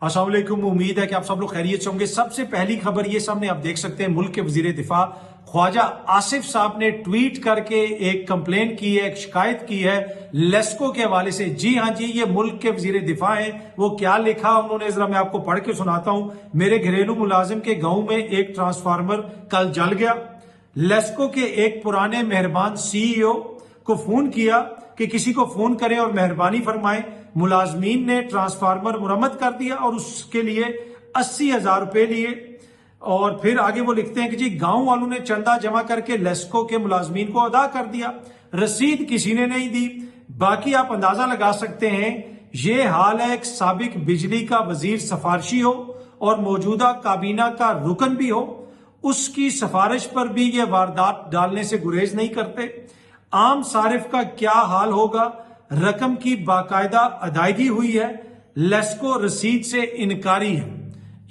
अस्सलाम वालेकुम। उम्मीद है कि आप सब लोग खैरियत से होंगे। सबसे पहली खबर ये सामने आप देख सकते हैं, मुल्क के वजीर दिफा ख्वाजा आसिफ साहब ने ट्वीट करके एक कंप्लेन की है, एक शिकायत की है लेस्को के हवाले से। जी हाँ जी, ये मुल्क के वजीर दिफा हैं। वो क्या लिखा उन्होंने, जरा मैं आपको पढ़ के सुनाता हूं। मेरे घरेलू मुलाजिम के गांव में एक ट्रांसफार्मर कल जल गया। लेस्को के एक पुराने मेहरबान सीईओ को फोन किया कि किसी को फोन करें और मेहरबानी फरमाएं। मुलाजमीन ने ट्रांसफार्मर मुरम्मत कर दिया और उसके लिए 80,000 रुपए लिए। और फिर आगे वो लिखते हैं कि जी गांव वालों ने चंदा जमा करके लेस्को के मुलाजमीन को अदा कर दिया, रसीद किसी ने नहीं दी। बाकी आप अंदाजा लगा सकते हैं, ये हाल है एक साबिक बिजली का वजीर सिफारशी हो और मौजूदा काबीना का रुकन भी हो, उसकी सिफारिश पर भी ये वारदात डालने से गुरेज नहीं करते। आम सारिफ का क्या हाल होगा। रकम की बाकायदा अदायगी हुई है, लेस्को रसीद से इनकारी है।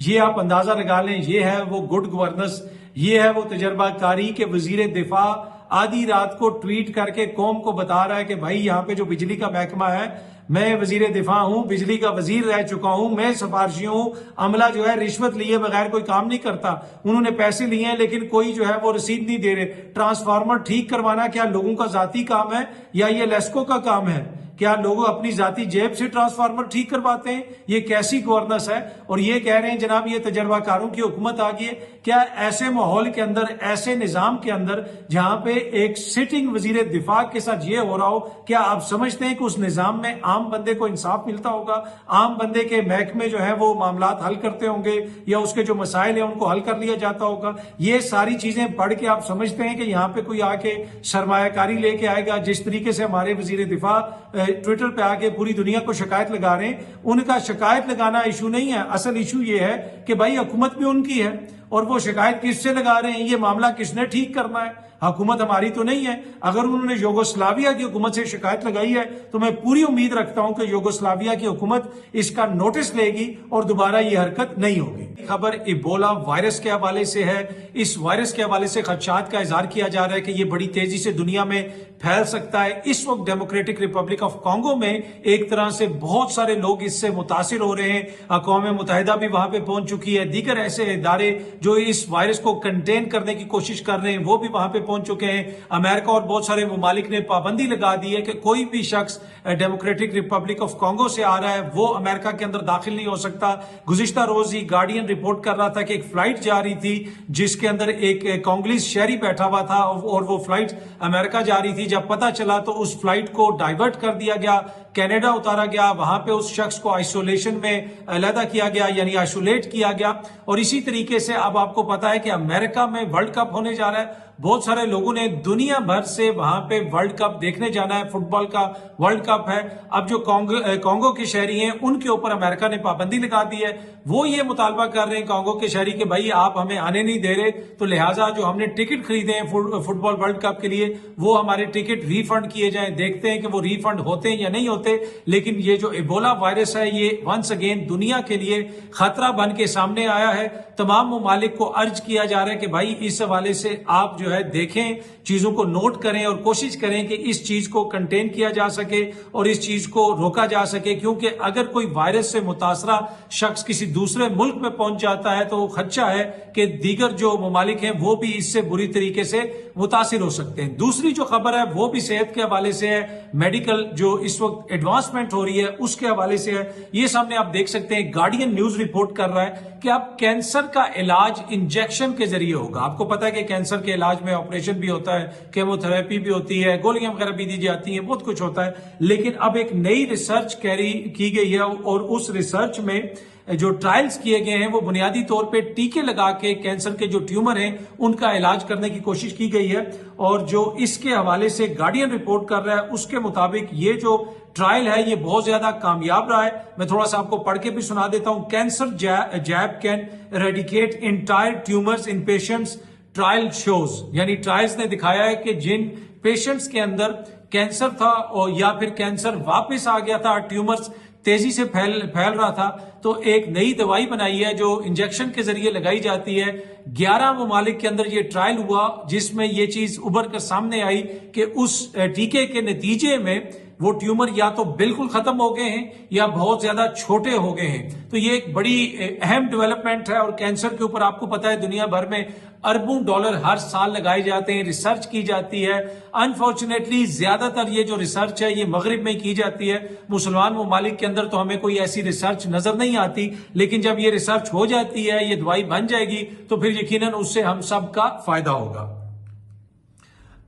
ये आप अंदाजा लगा लें, ये है वो गुड गवर्नेंस, ये है वो तजर्बाकारी के वजीर दिफा आधी रात को ट्वीट करके कौम को बता रहा है कि भाई यहाँ पे जो बिजली का महकमा है, मैं वजीर दिफा हूं, बिजली का वजीर रह चुका हूं, मैं सिफारशी हूं। अमला जो है रिश्वत लिए बगैर कोई काम नहीं करता। उन्होंने पैसे लिए हैं लेकिन कोई जो है वो रसीद नहीं दे रहे। ट्रांसफार्मर ठीक करवाना क्या लोगों का जाती काम है या ये लेस्को का काम है? क्या लोग अपनी जाती जेब से ट्रांसफार्मर ठीक करवाते हैं? ये कैसी गवर्नेंस है? और ये कह रहे हैं जनाब ये तजर्बाकारों की हुकूमत आ गई है। क्या ऐसे माहौल के अंदर, ऐसे निजाम के अंदर जहां पे एक सिटिंग वजीर दिफा के साथ ये हो रहा हो, क्या आप समझते हैं कि उस निजाम में आम बंदे को इंसाफ मिलता होगा? आम बंदे के महकमे जो है वो मामलात हल करते होंगे या उसके जो मसाइल है उनको हल कर लिया जाता होगा? ये सारी चीजें पढ़ के आप समझते हैं कि यहाँ पे कोई आके सरमायाकारी लेके आएगा? जिस तरीके से हमारे वजीर दिफा ट्विटर पे आके पूरी दुनिया को शिकायत लगा रहे हैं, उनका शिकायत लगाना इशू नहीं है। असल इशू ये है कि भाई हुकूमत भी उनकी है और वो शिकायत किससे लगा रहे हैं, ये मामला किसने ठीक करना है? हुकूमत हमारी तो नहीं है। अगर उन्होंने यूगोस्लाविया की हुकूमत से शिकायत लगाई है तो मैं पूरी उम्मीद रखता हूं कि यूगोस्लाविया की हुकूमत इसका नोटिस लेगी और दोबारा ये हरकत नहीं होगी। खबर इबोला वायरस के हवाले से है। इस वायरस के हवाले से खदशात का इजहार किया जा रहा है कि ये बड़ी तेजी से दुनिया में फैल सकता है। इस वक्त डेमोक्रेटिक रिपब्लिक ऑफ कॉन्गो में एक तरह से बहुत सारे लोग इससे मुतासिर हो रहे हैं। अक़वाम मुत्तहिदा भी वहां पे पहुंच चुकी है। दीगर ऐसे इदारे जो इस वायरस को कंटेन करने की कोशिश कर रहे हैं वो भी वहां पे पहुंच चुके हैं। अमेरिका और बहुत सारे ममालिक ने पाबंदी लगा दी है कि कोई भी शख्स डेमोक्रेटिक रिपब्लिक ऑफ कॉन्गो से आ रहा है वो अमेरिका के अंदर दाखिल नहीं हो सकता। गुज़िश्ता रोज ही गार्डियन रिपोर्ट कर रहा था कि एक फ्लाइट जा रही थी जिसके अंदर एक कांगोलीज शहरी बैठा हुआ था और वो फ्लाइट अमेरिका जा रही थी। जब पता चला तो उस फ्लाइट को डाइवर्ट कर दिया गया, कनाडा उतारा गया, वहां पे उस शख्स को आइसोलेशन में अलहदा किया गया, यानी आइसोलेट किया गया। और इसी तरीके से अब आपको पता है कि अमेरिका में वर्ल्ड कप होने जा रहा है। बहुत सारे लोगों ने दुनिया भर से वहां पे वर्ल्ड कप देखने जाना है, फुटबॉल का वर्ल्ड कप है। अब जो कांगो के शहरी हैं उनके ऊपर अमेरिका ने पाबंदी लगा दी है। वो ये मुतालबा कर रहे हैं कांगो के शहरी कि भाई आप हमें आने नहीं दे रहे, तो लिहाजा जो हमने टिकट खरीदे हैं फुटबॉल वर्ल्ड कप के लिए वो हमारे टिकट रिफंड किए जाएं। देखते हैं कि वो रिफंड होते हैं या नहीं होते। लेकिन ये जो इबोला वायरस है ये वंस अगेन दुनिया के लिए खतरा बन के सामने आया है। तमाम ममालिक को अर्ज किया जा रहा है कि भाई इस हवाले से आप जो है देखें, चीजों को नोट करें और कोशिश करें कि इस चीज को कंटेन किया जा सके और इस चीज को रोका जा सके। क्योंकि अगर कोई वायरस से मुतासरा शख्स किसी दूसरे मुल्क में पहुंच जाता है तो खदशा है कि दीगर जो ममालिक हैं वो भी इससे बुरी तरीके से मुतासिर हो सकते हैं। दूसरी जो खबर है वो भी सेहत के हवाले से है। मेडिकल जो इस वक्त एडवांसमेंट हो रही है उसके हवाले से है। ये सामने आप देख सकते हैं, गार्डियन न्यूज रिपोर्ट कर रहा है कि अब कैंसर का इलाज इंजेक्शन के जरिए होगा। आपको पता है कि कैंसर के इलाज में ऑपरेशन भी होता है, केमोथेरेपी भी होती है, गोलियां वगैरह भी दी जाती हैं, बहुत कुछ होता है। लेकिन अब एक नई रिसर्च कैरी की गई है और उस रिसर्च में जो ट्रायल्स किए गए हैं वो बुनियादी तौर पे टीके लगा के कैंसर के जो ट्यूमर हैं उनका इलाज करने की कोशिश की गई है। और जो इसके हवाले से गार्डियन रिपोर्ट कर रहा है उसके मुताबिक ये जो ट्रायल है ये बहुत ज्यादा कामयाब रहा है। मैं थोड़ा सा आपको पढ़ के भी सुना देता हूं। Cancer jab can eradicate entire tumours in patients, trial shows, यानी ट्रायल्स ने दिखाया है कि जिन पेशेंट्स के अंदर कैंसर था और या फिर कैंसर वापस आ गया था, ट्यूमर्स तेजी से फैल रहा था, तो एक नई दवाई बनाई है जो इंजेक्शन के जरिए लगाई जाती है। 11 ममालिक के अंदर ये ट्रायल हुआ जिसमें ये चीज उभर कर सामने आई कि उस टीके के नतीजे में وہ ट्यूमर या तो बिल्कुल खत्म हो गए हैं या बहुत ज्यादा छोटे हो गए हैं। तो ये एक बड़ी अहम डेवलपमेंट है और कैंसर के ऊपर आपको पता है दुनिया भर में अरबों डॉलर हर साल लगाए जाते हैं, रिसर्च की जाती है। अनफॉर्चुनेटली ज्यादातर ये जो रिसर्च है ये मगरिब में की जाती है, मुसलमान ममालिक के अंदर तो हमें कोई ऐसी रिसर्च नजर नहीं आती, लेकिन जब ये रिसर्च हो जाती है, ये दवाई बन जाएगी तो फिर यकीनन उससे हम सब का फायदा होगा।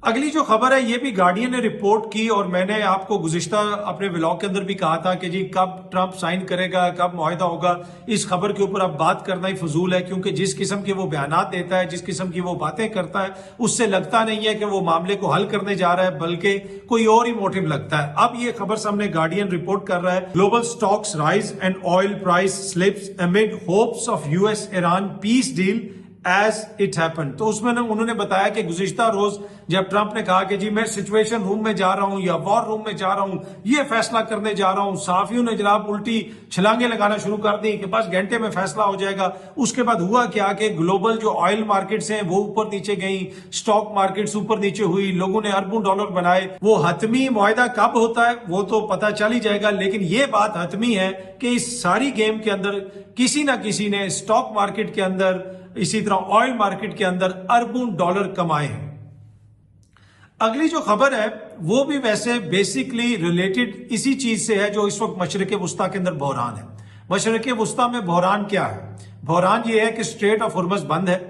अगली जो खबर है ये भी गार्डियन ने रिपोर्ट की और मैंने आपको गुज़िश्ता अपने व्लॉग के अंदर भी कहा था कि जी कब ट्रंप साइन करेगा, कब मुआहिदा होगा। इस खबर के ऊपर अब बात करना ही फजूल है, क्योंकि जिस किस्म के वो बयानात देता है, जिस किस्म की वो बातें करता है, उससे लगता नहीं है कि वो मामले को हल करने जा रहा है, बल्कि कोई और ही मोटिव लगता है। अब ये खबर सामने गार्डियन रिपोर्ट कर रहा है, global stocks rise and oil price slips amid hopes of US Iran peace deal as it happen. तो उसमें उन्होंने बताया कि गुज़िश्ता रोज जब ट्रंप ने कहा कि जी मैं सिचुएशन रूम में जा रहा हूं या वॉर रूम में जा रहा हूं, ये फैसला करने जा रहा हूं, सहाफियों ने जनाब उल्टी छलांगे लगाना शुरू कर दी कि बस घंटे में फैसला हो जाएगा। उसके बाद हुआ क्या कि ग्लोबल जो ऑयल मार्केट्स हैं वो ऊपर नीचे गई, स्टॉक मार्केट्स ऊपर नीचे हुई, लोगों ने अरबों डॉलर बनाए। वो हतमी मुआहिदा कब होता है वो तो पता चल ही जाएगा, लेकिन ये बात हतमी है कि इस सारी गेम के अंदर किसी ना किसी ने स्टॉक मार्केट के अंदर, इसी तरह ऑयल मार्केट के अंदर अरबों डॉलर कमाए हैं। अगली जो खबर है वो भी वैसे बेसिकली रिलेटेड इसी चीज से है जो इस वक्त मशरिक वस्ता के अंदर बहरान है। मशरिक वस्ता में बहरान क्या है? बहरान ये है कि स्ट्रेट ऑफ हुर्मुज़ बंद है,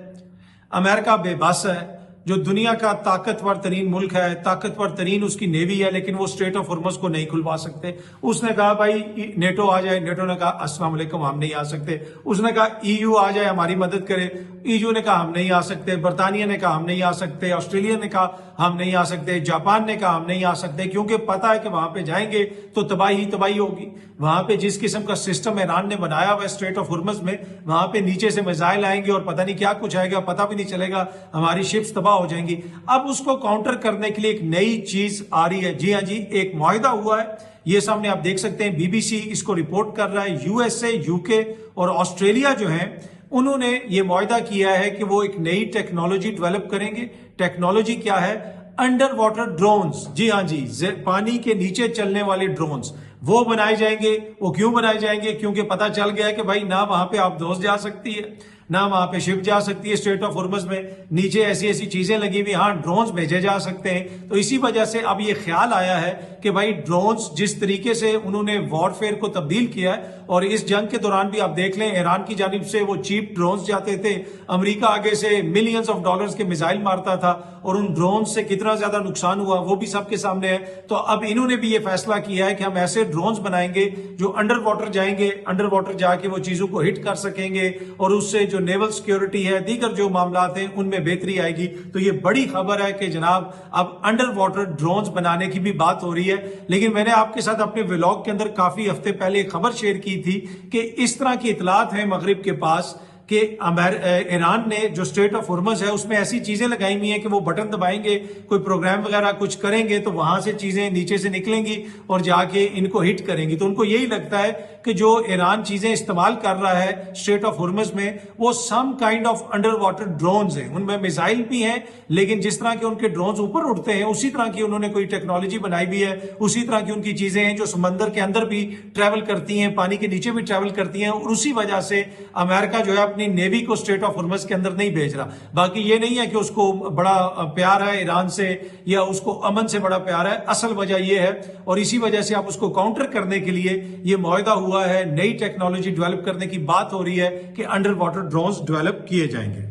अमेरिका बेबस है, जो दुनिया का ताकतवर तरीन मुल्क है, ताकतवर तरीन उसकी नेवी है, लेकिन वो स्ट्रेट ऑफ हुर्मुज़ को नहीं खुलवा सकते। उसने कहा भाई नेटो आ जाए, नेटो ने कहा अस्सलाम वालेकुम हम नहीं आ सकते। उसने कहा ईयू आ जाए हमारी मदद करे, ईयू ने कहा हम नहीं आ सकते। बरतानिया ने कहा हम नहीं आ सकते, ऑस्ट्रेलिया ने कहा हम नहीं आ सकते, जापान ने कहा हम नहीं आ सकते, क्योंकि पता है कि वहां पे जाएंगे तो तबाही तबाही होगी। वहां पे जिस किस्म का सिस्टम ईरान ने बनाया हुआ है स्ट्रेट ऑफ हुर्मुज़ में, वहां पे नीचे से मिसाइल आएंगे और पता नहीं क्या कुछ आएगा, पता भी नहीं चलेगा, हमारी शिप्स तबाह हो जाएंगी। अब उसको काउंटर करने के लिए एक नई चीज आ रही है। जी हाँ जी, एक मुआहिदा हुआ है, ये सामने आप देख सकते हैं, बीबीसी इसको रिपोर्ट कर रहा है। यूएसए, यूके और ऑस्ट्रेलिया जो है उन्होंने ये मुआहिदा किया है कि वो एक नई टेक्नोलॉजी डेवलप करेंगे। टेक्नोलॉजी क्या है? Under water drones. जी हाँ जी, पानी के नीचे चलने वाले ड्रोन्स वो बनाए जाएंगे। वो क्यों बनाए जाएंगे? क्योंकि पता चल गया है कि भाई ना वहां पे आप दोस्त जा सकती है, ना वहां पे शिप जा सकती है स्ट्रेट ऑफ हुर्मुज़ में, नीचे ऐसी ऐसी चीजें लगी हुई, हाँ ड्रोन्स भेजे जा सकते हैं। तो इसी वजह से अब ये ख्याल आया है कि भाई ड्रोन्स जिस तरीके से उन्होंने वॉरफेयर को तब्दील किया है, और इस जंग के दौरान भी आप देख लें ईरान की जानिब से वो चीप ड्रोन्स जाते थे, अमेरिका आगे से मिलियंस ऑफ डॉलर्स के मिसाइल मारता था, और उन ड्रोन से कितना ज्यादा नुकसान हुआ वो भी सबके सामने है। तो अब इन्होंने भी ये फैसला किया है कि हम ऐसे ड्रोन्स बनाएंगे जो अंडर वाटर जाएंगे, अंडर वाटर जाके वो चीजों को हिट कर सकेंगे, और उससे जो नेवल सिक्योरिटी है, दीगर जो मामलात हैं उनमें बेहतरी आएगी। तो ये बड़ी खबर है कि जनाब अब अंडर वाटर ड्रोन्स बनाने की भी बात हो रही है। लेकिन मैंने आपके साथ अपने व्लॉग के अंदर काफी हफ्ते पहले खबर शेयर की थी कि इस तरह की इतलात है मगरिब के पास कि ईरान ने जो स्ट्रेट ऑफ हुर्मुज़ है उसमें ऐसी चीजें लगाई हुई हैं कि वो बटन दबाएंगे, कोई प्रोग्राम वगैरह कुछ करेंगे तो वहां से चीजें नीचे से निकलेंगी और जाके इनको हिट करेंगी। तो उनको यही लगता है कि जो ईरान चीजें इस्तेमाल कर रहा है स्ट्रेट ऑफ हुर्मुज़ में वो some kind of underwater drones हैं। उनमें मिसाइल भी हैं, लेकिन जिस तरह के उनके ड्रोन्स ऊपर उड़ते हैं उसी तरह की उन्होंने कोई टेक्नोलॉजी बनाई हुई है, उसी तरह की उनकी चीजें हैं जो समंदर के अंदर भी ट्रेवल करती हैं, पानी के नीचे भी ट्रेवल करती हैं। और उसी वजह से अमेरिका जो है अपनी नेवी को स्ट्रेट ऑफ हुर्मुज़ के अंदर नहीं भेज रहा। बाकी ये नहीं है कि उसको बड़ा प्यार है ईरान से या उसको अमन से बड़ा प्यार है, असल वजह यह है, और इसी वजह से आप उसको काउंटर करने के लिए ये मुआहिदा हुआ है, नई टेक्नोलॉजी डेवलप करने की बात हो रही है कि अंडर वाटर ड्रोन्स डेवलप किए जाएंगे।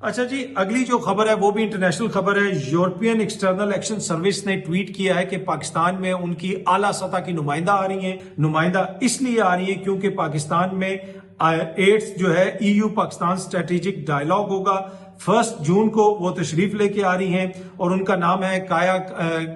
अच्छा जी, अगली जो खबर है वो भी इंटरनेशनल खबर है। यूरोपियन एक्सटर्नल एक्शन सर्विस ने ट्वीट किया है कि पाकिस्तान में उनकी आला सतह की नुमाइंदा आ रही है। नुमाइंदा इसलिए आ रही है क्योंकि पाकिस्तान में 8 जो है EU पाकिस्तान स्ट्रेटेजिक डायलॉग होगा। 1 जून को वो तशरीफ लेके आ रही हैं और उनका नाम है काया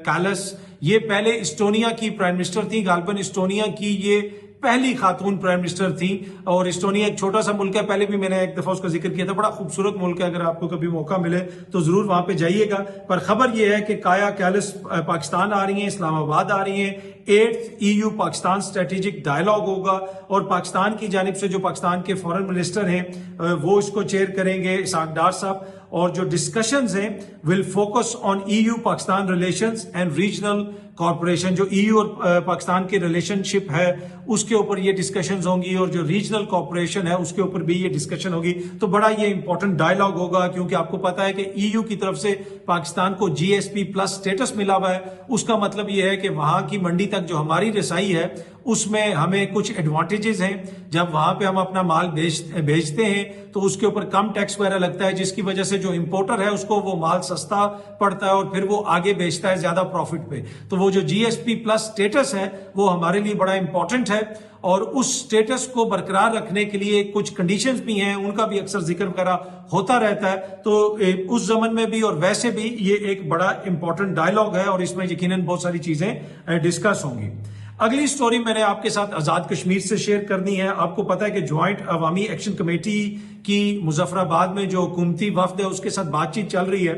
कैलस। ये पहले इस्टोनिया की प्राइम मिनिस्टर थी, गालिबन इस्टोनिया की ये पहली खातून प्राइम मिनिस्टर थी। और इस्टोनिया एक छोटा सा मुल्क है, पहले भी मैंने एक दफा उसका जिक्र किया था, बड़ा खूबसूरत मुल्क है, अगर आपको कभी मौका मिले तो जरूर वहां पे जाइएगा। पर खबर यह है कि काया कैलस पाकिस्तान आ रही हैं, इस्लामाबाद आ रही हैं। 8th EU Pakistan strategic dialogue होगा और पाकिस्तान की जानिब से जो पाकिस्तान के फॉरेन मिनिस्टर हैं वो इसको चेयर करेंगे, इसहाक डार साहब। اور جو ڈسکشنز ہیں will focus on EU Pakistan relations and regional corporation. جو EU اور پاکستان کی ریلیشن شپ ہے اس کے اوپر یہ ڈسکشنز ہوں گی, اور جو ریجنل کارپوریشن ہے اس کے اوپر بھی یہ ڈسکشن ہوگی. تو بڑا یہ امپورٹنٹ ڈائلاگ ہوگا, کیونکہ آپ کو پتا ہے کہ EU کی طرف سے پاکستان کو GSP+ اسٹیٹس ملا ہوا ہے. اس کا مطلب یہ ہے کہ وہاں کی منڈی تک جو ہماری رسائی ہے اس میں ہمیں کچھ ایڈوانٹیجز ہیں. جب وہاں پہ ہم اپنا مال بھیجتے ہیں تو اس کے اوپر کم ٹیکس وغیرہ لگتا ہے, جس کی وجہ سے جو امپورٹر ہے اس کو وہ مال سستا پڑتا ہے اور پھر وہ آگے بیچتا ہے زیادہ پروفٹ پہ. تو وہ جو GSP+ اسٹیٹس ہے وہ ہمارے لیے بڑا امپورٹنٹ ہے, اور اس اسٹیٹس کو برقرار رکھنے کے لیے کچھ کنڈیشنز بھی ہیں, ان کا بھی اکثر ذکر وغیرہ ہوتا رہتا ہے. تو اس زمن میں بھی اور ویسے بھی یہ ایک بڑا امپورٹنٹ ڈائلاگ ہے, اور اس میں یقیناً بہت ساری چیزیں ڈسکس ہوں گی. اگلی سٹوری میں نے آپ کے ساتھ آزاد کشمیر سے شیئر کرنی ہے. آپ کو پتا ہے کہ جوائنٹ عوامی ایکشن کمیٹی کی مظفر آباد میں جو حکومتی وفد ہے اس کے ساتھ بات چیت چل رہی ہے,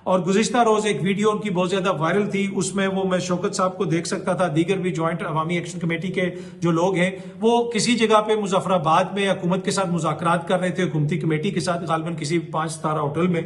اور گزشتہ روز ایک ویڈیو ان کی بہت زیادہ وائرل تھی. اس میں وہ میں شوکت صاحب کو دیکھ سکتا تھا, دیگر بھی جوائنٹ عوامی ایکشن کمیٹی کے جو لوگ ہیں وہ کسی جگہ پہ مظفر آباد میں حکومت کے ساتھ مذاکرات کر رہے تھے, حکومتی کمیٹی کے ساتھ, غالباً کسی 5 ستارہ ہوٹل میں.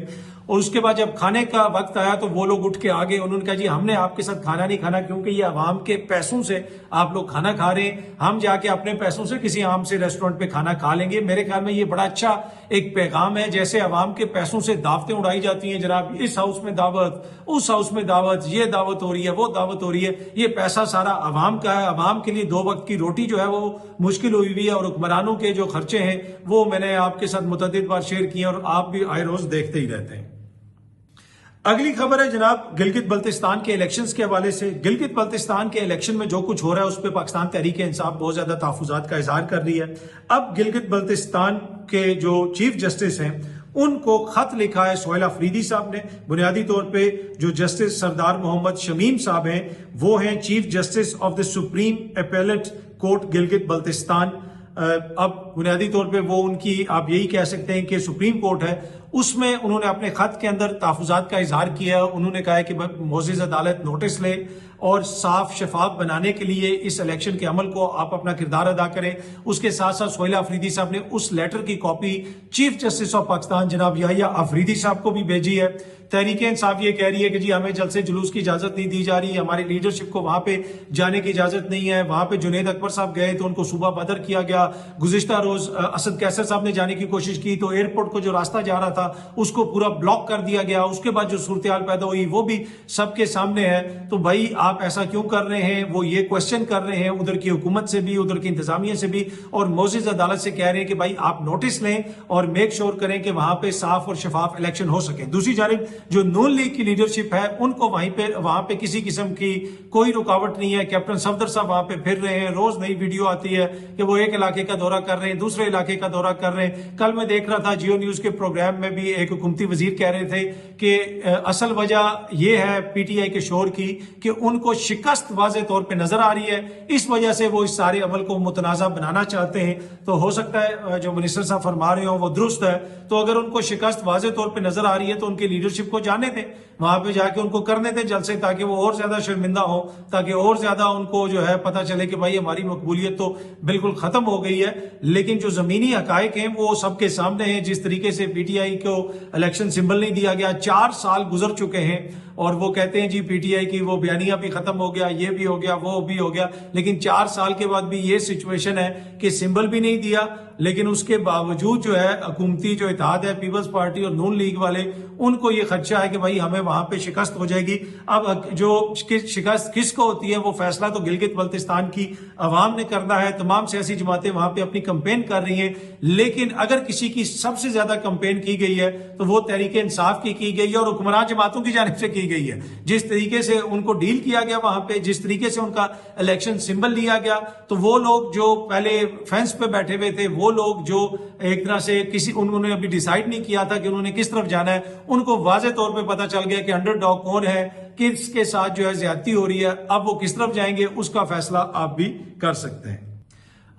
اور اس کے بعد جب کھانے کا وقت آیا تو وہ لوگ اٹھ کے آگے, انہوں نے کہا جی ہم نے آپ کے ساتھ کھانا نہیں کھانا, کیونکہ یہ عوام کے پیسوں سے آپ لوگ کھانا کھا رہے ہیں, ہم جا کے اپنے پیسوں سے کسی عام سے ریسٹورنٹ پہ کھانا کھا لیں گے. میرے خیال میں یہ بڑا اچھا ایک پیغام ہے. جیسے عوام کے پیسوں سے دعوتیں اڑائی جاتی ہیں, جناب اس ہاؤس میں دعوت, اس ہاؤس میں دعوت, یہ دعوت ہو رہی ہے, وہ دعوت ہو رہی ہے, یہ پیسہ سارا عوام کا ہے. عوام کے لیے 2 وقت کی روٹی جو ہے وہ مشکل ہوئی ہے, اور حکمرانوں کے جو خرچے ہیں وہ میں نے آپ کے ساتھ متعدد بار شیئر کیے, اور آپ بھی آئے روز دیکھتے ہی رہتے ہیں. اگلی خبر ہے جناب گلگت بلتستان کے الیکشنز کے حوالے سے. گلگت بلتستان کے الیکشن میں جو کچھ ہو رہا ہے اس پہ پاکستان تحریک انصاف بہت زیادہ تحفظات کا اظہار کر رہی ہے. اب گلگت بلتستان کے جو چیف جسٹس ہیں ان کو خط لکھا ہے سہیل آفریدی صاحب نے. بنیادی طور پہ جو جسٹس سردار محمد شمیم صاحب ہیں وہ ہیں chief justice of the supreme appellate court Gilgit Baltistan. اب بنیادی طور پہ وہ ان کی آپ یہی کہہ سکتے ہیں کہ سپریم کورٹ ہے. اس میں انہوں نے اپنے خط کے اندر تحفظات کا اظہار کیا. انہوں نے کہا ہے کہ معزز عدالت نوٹس لے اور صاف شفاف بنانے کے لیے اس الیکشن کے عمل کو آپ اپنا کردار ادا کریں. اس کے ساتھ ساتھ سہیل آفریدی صاحب نے اس لیٹر کی copy chief justice of Pakistan جناب یحییٰ آفریدی صاحب کو بھی بھیجی ہے. تحریک انصاف یہ کہہ رہی ہے کہ جی ہمیں جلسے جلوس کی اجازت نہیں دی جا رہی, ہماری لیڈرشپ کو وہاں پہ جانے کی اجازت نہیں ہے. وہاں پہ جنید اکبر صاحب گئے تو ان کو صوبہ بدر کیا گیا. گزشتہ روز اسد قیصر صاحب نے جانے کی کوشش کی تو ایئرپورٹ کو جو راستہ جا رہا تھا اس کو پورا بلاک کر دیا گیا. اس کے بعد جو صورتحال پیدا ہوئی وہ بھی سب کے سامنے ہے. تو بھائی آپ ایسا کیوں کر رہے ہیں, وہ یہ کوشچن کر رہے ہیں ادھر کی حکومت سے بھی, ادھر کی انتظامیہ سے بھی, اور معزز عدالت سے کہہ رہے ہیں کہ بھائی آپ نوٹس لیں اور میک شور کریں کہ وہاں پہ صاف اور شفاف الیکشن ہو سکے. دوسری جانب جو نون لیگ کی لیڈرشپ ہے ان کو وہاں پہ کسی قسم کی کوئی رکاوٹ نہیں ہے. کیپٹن صفدر صاحب وہاں پہ پھر رہے ہیں, روز نئی ویڈیو آتی ہے کہ وہ ایک علاقے کا دورہ کر رہے ہیں, دوسرے علاقے کا دورہ کر رہے ہیں. کل میں دیکھ رہا تھا جیو نیوز کے پروگرام میں بھی ایک حکومتی وزیر کہہ رہے تھے کہ اصل وجہ یہ ہے پی ٹی آئی کے شور کی کہ ان کو شکست واضح طور پہ نظر آ رہی ہے, اس وجہ سے وہ اس سارے عمل کو متنازع بنانا چاہتے ہیں. تو ہو سکتا ہے جو منسٹر صاحب فرما رہے ہوں وہ درست ہے. تو اگر ان کو شکست واضح طور پہ نظر آ رہی ہے تو ان کی لیڈرشپ کو جانے دیں, وہاں پہ جا کے ان کو کرنے دیں جلسے, تاکہ وہ اور زیادہ شرمندہ ہو, تاکہ اور زیادہ ان کو جو ہے پتہ چلے کہ بھائی ہماری مقبولیت تو بالکل ختم ہو گئی ہے. لیکن جو زمینی حقائق ہیں وہ سب کے سامنے ہیں. جس طریقے سے پی ٹی آئی کو الیکشن سمبل نہیں دیا گیا, 4 سال گزر چکے ہیں, اور وہ کہتے ہیں جی پی ٹی آئی کی وہ بیانیہ بھی ختم ہو گیا, یہ بھی ہو گیا, وہ بھی ہو گیا, لیکن 4 سال کے بعد بھی یہ سچویشن ہے کہ سمبل بھی نہیں دیا. لیکن اس کے باوجود جو ہے حکومتی جو اتحاد ہے پیپلز پارٹی اور نون لیگ والے, ان کو یہ خدشہ ہے کہ بھائی ہمیں وہاں پہ شکست ہو جائے گی. اب جو شکست کس کو ہوتی ہے وہ فیصلہ تو گلگت بلتستان کی عوام نے کرنا ہے. تمام سیاسی جماعتیں وہاں پہ اپنی کمپین کر رہی ہیں, لیکن اگر کسی کی سب سے زیادہ کمپین کی گئی ہے تو وہ تحریک انصاف کی گئی ہے اور حکمران جماعتوں کی جانب سے کی گئی ہے. جس طریقے سے ان کو ڈیل کیا گیا وہاں پہ, جس طریقے سے ان کا الیکشن سمبل لیا گیا, تو وہ لوگ جو پہلے فینس پہ بیٹھے ہوئے تھے, وہ لوگ جو ایک طرح سے انہوں نے ابھی ڈیسائیڈ نہیں کیا تھا کہ انہوں نے کس طرف جانا ہے, ان کو واضح طور پہ پتا چل گیا کہ انڈر ڈاگ کون ہے, کس کے ساتھ جو ہے زیادتی ہو رہی ہے. اب وہ کس طرف جائیں گے اس کا فیصلہ آپ بھی کر سکتے ہیں.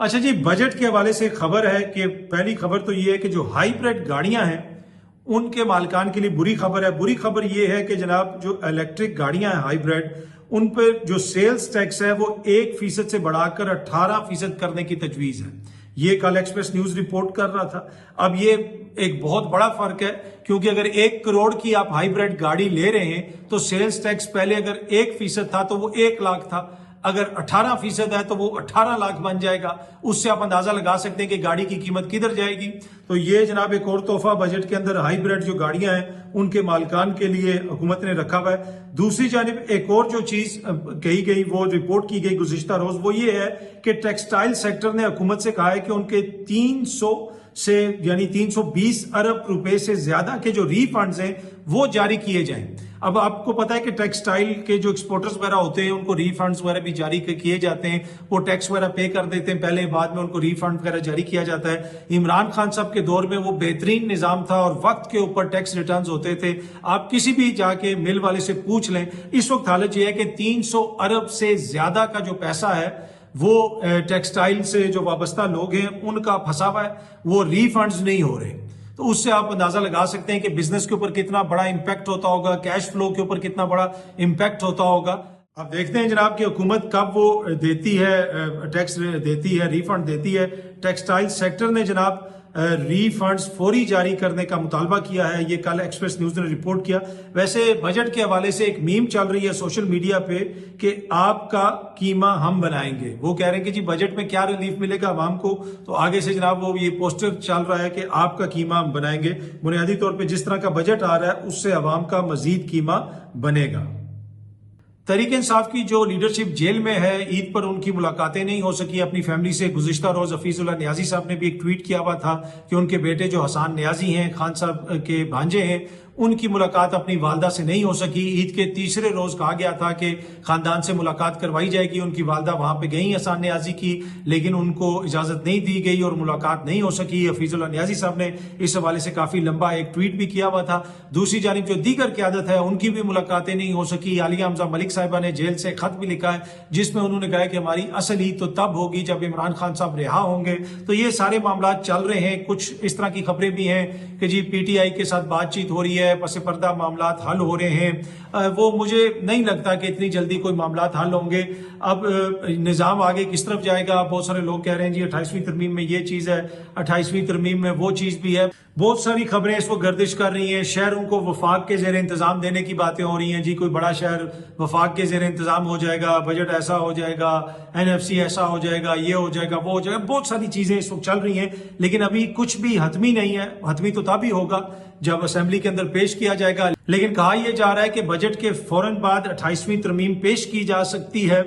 اچھا جی, بجٹ کے حوالے سے خبر ہے کہ پہلی خبر تو یہ ہے کہ جو ہائیبریڈ گاڑیاں ہیں ان کے مالکان کے لیے بری خبر ہے. بری خبر یہ ہے کہ جناب جو الیکٹرک گاڑیاں ہیں ہائیبریڈ, ان پہ جو سیلز ٹیکس ہے وہ 1% سے بڑھا کر 18% کرنے کی تجویز ہے. یہ کل ایکسپریس نیوز رپورٹ کر رہا تھا. اب یہ ایک بہت بڑا فرق ہے کیونکہ اگر 1 کروڑ کی آپ ہائیبریڈ گاڑی لے رہے ہیں تو سیلز ٹیکس پہلے اگر 1% تھا تو وہ 1 لاکھ تھا, اگر 18% ہے تو وہ 18 لاکھ بن جائے گا. اس سے آپ اندازہ لگا سکتے ہیں کہ گاڑی کی قیمت کدھر جائے گی. تو یہ جناب ایک اور تحفہ بجٹ کے اندر ہائیبریڈ جو گاڑیاں ہیں ان کے مالکان کے لیے حکومت نے رکھا ہوا ہے. دوسری جانب ایک اور جو چیز کہی گئی, وہ رپورٹ کی گئی گزشتہ روز, وہ یہ ہے کہ ٹیکسٹائل سیکٹر نے حکومت سے کہا ہے کہ ان کے 300 سے یعنی 320 ارب روپے سے زیادہ کے جو ری فنڈز ہیں وہ جاری کیے جائیں. اب آپ کو پتا ہے کہ ٹیکسٹائل کے جو ایکسپورٹرز وغیرہ ہوتے ہیں ان کو ری فنڈز وغیرہ بھی جاری کیے جاتے ہیں, وہ ٹیکس وغیرہ پے کر دیتے ہیں پہلے, بعد میں ان کو ری فنڈ وغیرہ جاری کیا جاتا ہے. عمران خان صاحب کے دور میں وہ بہترین نظام تھا اور وقت کے اوپر ٹیکس ریٹرنز ہوتے تھے. آپ کسی بھی جا کے مل والے سے پوچھ لیں, اس وقت حالت یہ ہے کہ 300 ارب سے زیادہ کا جو پیسہ ہے وہ ٹیکسٹائل سے جو وابستہ لوگ ہیں ان کا پھنسا ہوا ہے, وہ ری فنڈز نہیں ہو رہے. تو اس سے آپ اندازہ لگا سکتے ہیں کہ بزنس کے اوپر کتنا بڑا امپیکٹ ہوتا ہوگا, کیش فلو کے اوپر کتنا بڑا امپیکٹ ہوتا ہوگا. اب دیکھتے ہیں جناب کہ حکومت کب وہ دیتی ہے ٹیکس دیتی ہے, ری فنڈ دیتی ہے. ٹیکسٹائل سیکٹر نے جناب ری فنڈز فوری جاری کرنے کا مطالبہ کیا ہے, یہ کل ایکسپریس نیوز نے رپورٹ کیا. ویسے بجٹ کے حوالے سے ایک میم چل رہی ہے سوشل میڈیا پہ کہ آپ کا قیمہ ہم بنائیں گے. وہ کہہ رہے ہیں کہ جی بجٹ میں کیا ریلیف ملے گا عوام کو, تو آگے سے جناب وہ یہ پوسٹر چل رہا ہے کہ آپ کا قیمہ ہم بنائیں گے. بنیادی طور پہ جس طرح کا بجٹ آ رہا ہے اس سے عوام کا مزید قیمہ بنے گا. تحریک انصاف کی جو لیڈرشپ جیل میں ہے, عید پر ان کی ملاقاتیں نہیں ہو سکی اپنی فیملی سے. گزشتہ روز حفیظ اللہ نیازی صاحب نے بھی ایک ٹویٹ کیا ہوا تھا کہ ان کے بیٹے جو حسان نیازی ہیں, خان صاحب کے بھانجے ہیں, ان کی ملاقات اپنی والدہ سے نہیں ہو سکی. عید کے تیسرے روز کہا گیا تھا کہ خاندان سے ملاقات کروائی جائے گی. ان کی والدہ وہاں پہ گئیں حسان نیازی کی, لیکن ان کو اجازت نہیں دی گئی اور ملاقات نہیں ہو سکی. حفیظ اللہ نیازی صاحب نے اس حوالے سے کافی لمبا ایک ٹویٹ بھی کیا ہوا تھا. دوسری جانب جو دیگر قیادت ہے ان کی بھی ملاقاتیں نہیں ہو سکی. عالیہ حمزہ ملک صاحبہ نے جیل سے خط بھی لکھا ہے جس میں انہوں نے کہا کہ ہماری اصل عید تو تب ہوگی جب عمران خان صاحب رہا ہوں گے. تو یہ سارے معاملات چل رہے ہیں. کچھ اس طرح کی خبریں بھی ہیں کہ جی پی ٹی آئی کے ساتھ بات چیت ہو رہی ہے, پس پردہ معاملات حل ہو رہے ہیں. وہ مجھے نہیں لگتا کہ اتنی جلدی کوئی معاملات حل ہوں گے. اب نظام آگے کس طرف جائے گا. بہت سارے لوگ کہہ رہے ہیں جی 28ویں ترمیم میں یہ چیز ہے, 28ویں ترمیم میں وہ چیز بھی ہے. بہت ساری خبریں اس وقت گردش کر رہی ہیں. شہروں کو وفاق کے زیر انتظام دینے کی باتیں ہو رہی ہیں. جی کوئی بڑا شہر وفاق کے زیر انتظام ہو جائے گا, بجٹ ایسا ہو جائے گا, NFC ایسا ہو جائے گا, یہ ہو جائے گا, وہ ہو جائے گا. بہت ساری چیزیں اس وقت چل رہی ہیں لیکن ابھی کچھ بھی حتمی نہیں ہے. حتمی تو تب ہی ہوگا جب اسمبلی کے اندر پیش کیا جائے گا. لیکن کہا یہ جا رہا ہے کہ بجٹ کے فوراً بعد 28ویں ترمیم پیش کی جا سکتی ہے.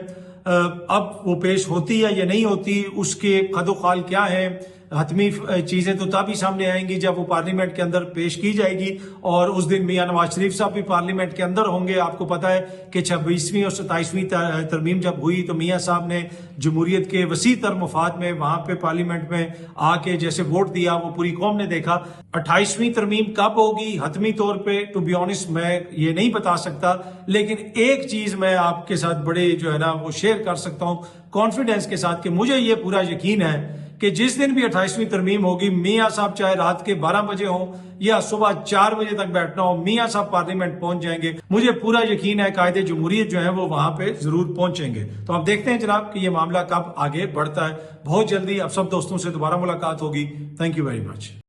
اب وہ پیش ہوتی ہے یا نہیں ہوتی, اس کے خد و خال کیا ہے. حتمی چیزیں تو تب ہی سامنے آئیں گی جب وہ پارلیمنٹ کے اندر پیش کی جائے گی, اور اس دن میاں نواز شریف صاحب بھی پارلیمنٹ کے اندر ہوں گے. آپ کو پتا ہے کہ 26ویں اور 27ویں ترمیم جب ہوئی تو میاں صاحب نے جمہوریت کے وسیع تر مفاد میں وہاں پہ پارلیمنٹ میں آ کے جیسے ووٹ دیا وہ پوری قوم نے دیکھا. 28ویں ترمیم کب ہوگی حتمی طور پہ ٹو بی آنسٹ میں یہ نہیں بتا سکتا, لیکن ایک چیز میں آپ کے ساتھ بڑے جو ہے نا وہ شیئر کر سکتا ہوں کانفیڈنس کے ساتھ کہ مجھے یہ پورا یقین ہے کہ جس دن بھی 28ویں ترمیم ہوگی, میاں صاحب چاہے رات کے 12 بجے ہوں یا صبح 4 بجے تک بیٹھنا ہو, میاں صاحب پارلیمنٹ پہنچ جائیں گے. مجھے پورا یقین ہے قائد جمہوریت جو ہے وہ وہاں پہ ضرور پہنچیں گے. تو اب دیکھتے ہیں جناب کہ یہ معاملہ کب آگے بڑھتا ہے. بہت جلدی اب سب دوستوں سے دوبارہ ملاقات ہوگی. Thank you very much.